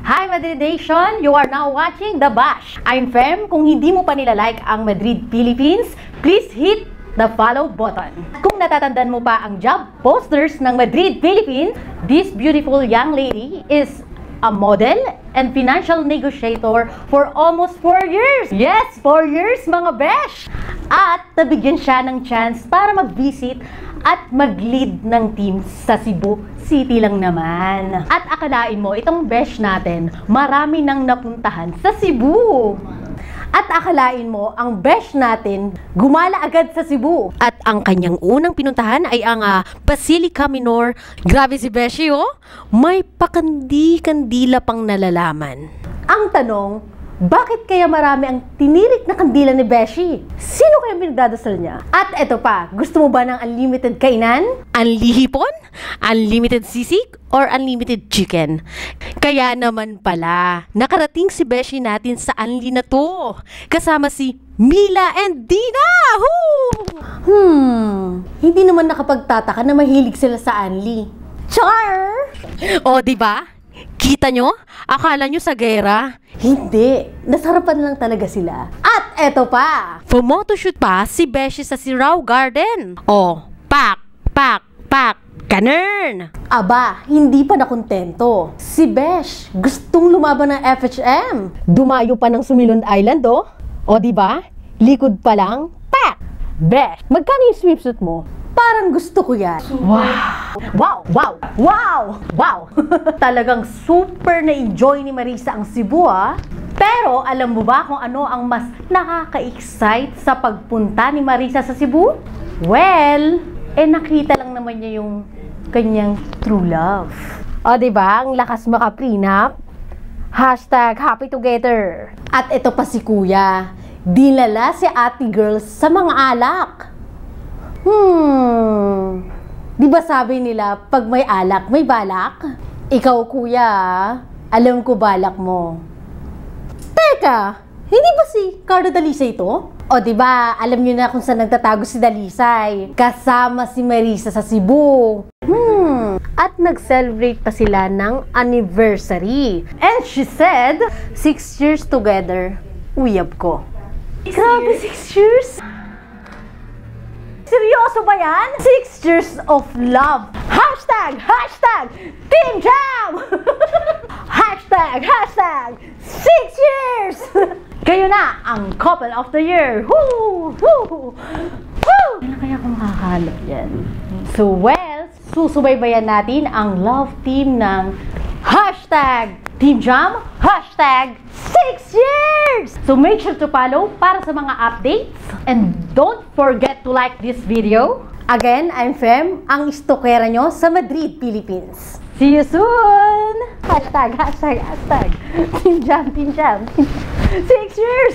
Hi Madrid Nation! You are now watching The Bash. I'm Fem. Kung hindi mo pa nilalike ang Madrid Philippines, please hit the follow button. Kung natatandaan mo pa ang job posters ng Madrid Philippines, this beautiful young lady is a model and financial negotiator for almost 4 years. Yes, 4 years mga besh! At nabigyan siya ng chance para mag-visit at mag-lead ng team sa Cebu City lang naman. At akalain mo, itong besh natin, marami nang napuntahan sa Cebu. At akalain mo, ang besh natin, gumala agad sa Cebu. At ang kanyang unang pinuntahan ay ang Basilica Minor. Grabe si Beshi, oh! May pakandi-kandila pang nalalaman. Ang tanong, bakit kaya marami ang tinirik na kandila ni Beshi? Sino kaya pinagdadasal niya? At eto pa, gusto mo ba ng unlimited kainan? Unlihipon? Unlimited sisig? Or unlimited chicken? Kaya naman pala, nakarating si Beshi natin sa unli na to. Kasama si Mila and Dina! Hindi naman nakapagtataka na mahilig sila sa unli. Char! O, diba? Kita nyo? Akala nyo sa gera? Hindi. Nasarapan lang talaga sila. At eto pa! Photoshoot pa si Beshi sa Sirao Garden. O, pak! Ganun! Aba, hindi pa nakontento. Si Besh, gustong lumaban ng FHM. Dumayo pa ng Sumilon Island, oh. O, diba? Likod pa lang, pak! Besh, magkano yung swimsuit mo? Parang gusto ko yan. Wow! Talagang super na-enjoy ni Marissa ang Cebu, ah. Pero alam mo ba kung ano ang mas nakaka-excite sa pagpunta ni Marissa sa Cebu? Well, nakita lang naman niya yung kanyang true love. O, diba? Ang lakas maka-prenup. #happy together. At ito pa si Kuya. Dinala si ate girls sa mga alak. Di ba sabi nila, pag may alak, may balak? Ikaw, Kuya, alam ko balak mo. Teka, hindi ba si Carlo Dalisay ito? O diba, alam niyo na kung saan nagtatago si Dalisay. Kasama si Marissa sa Cebu. At nag-celebrate pa sila ng anniversary. And she said, 6 years together, uyab ko. Grabe, 6 years? Seryoso ba yan? 6 years of love. Hashtag Team Jam! Hashtag 6 years! Kayo na ang couple of the year. Kailan kaya ako makakahanap yan? So, well, susubaybayan natin ang love team ng hashtag Team Jam, hashtag 6 years! So make sure to follow para sa mga updates. And don't forget to like this video. Again, I'm Fem, ang istokera nyo sa Madrid, Philippines. See you soon! Hashtag Team Jam. 6 years!